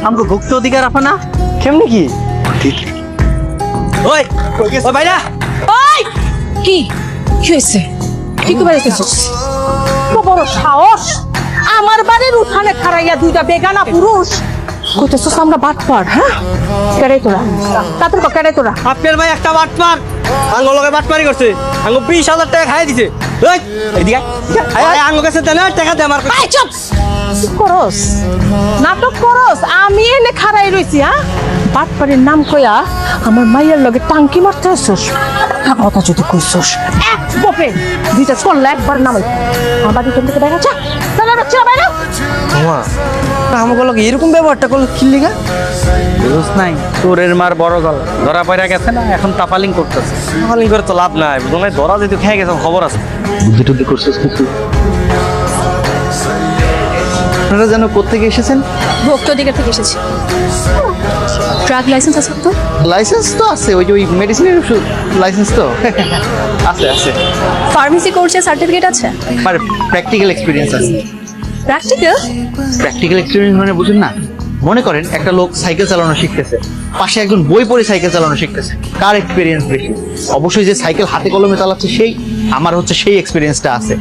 আমগো ভুক্ত অধিকার আপা না? কেমনে কি? ওই ওই ভাইরা, ওই কি কি হয়েছে? কি করে রেখেছিস? তো বড় সাহস, আমার বাড়ির উঠানে খাড়াইয়া দুইটা বেগানা পুরুষ কইতেছস আমরা বাটপার? হ্যাঁ, কেড়ে তোরা তাদের কেড়ে তোরা। আপনার ভাই একটা বাটপার, আঙ্গো লগে বাটপারি করছে, আঙ্গো 20,000 টাকা খাইয়ে দিছে। ওই এদিকে আয়, আঙ্গো কাছে দেন টাকা দে আমার। এই চুপ! কি করস? নাটক করস? আমি এনে খাড়াই রইছি। হ্যাঁ, বাটপারের নাম কইয়া আমার মাইয়ার লগে টাঙ্কি মারতে আসছস। কথা যদি কইছস এক বপে দুইটা চললে একবার নামাই আমার বাড়ি থেকে বাইরে যা। চলো বাচ্চা বাইরে। মামা আমাকে লোক এরকম ব্যবহারটা করলো কি লিগা? বুঝছ নাই, তোরের মার বড় গল ধরা পড়া গেছে না, এখন তাপালিং করতেছে। তাহলে করে তো লাভ নাই, বুঝলে ধরা যেহেতু খেয়ে গেছে খবর আছে। বুদ্ধি টুদ্ধি করছিস কিছু? আপনারা যেন কোত্থেকে এসেছেন? ভোক্ত অধিকার থেকে এসেছি। ড্রাগ লাইসেন্স আছে তো? লাইসেন্স তো আছে, ওই যে ওই মেডিসিনের লাইসেন্স তো আছে আছে। ফার্মেসি কোর্সের সার্টিফিকেট আছে? আর প্র্যাকটিক্যাল এক্সপিরিয়েন্স আছে। প্র্যাকটিক্যাল? প্র্যাকটিক্যাল এক্সপিরিয়েন্স মানে বুঝুন না, মনে করেন একটা লোক সাইকেল চালানো শিখতেছে, পাশে একজন বই পড়ে সাইকেল চালানো শিখতেছে, কার এক্সপিরিয়েন্স বেশি? অবশ্যই যে সাইকেল হাতে কলমে চালাচ্ছে সেই। আমার হচ্ছে সেই এক্সপিরিয়েন্সটা আছে।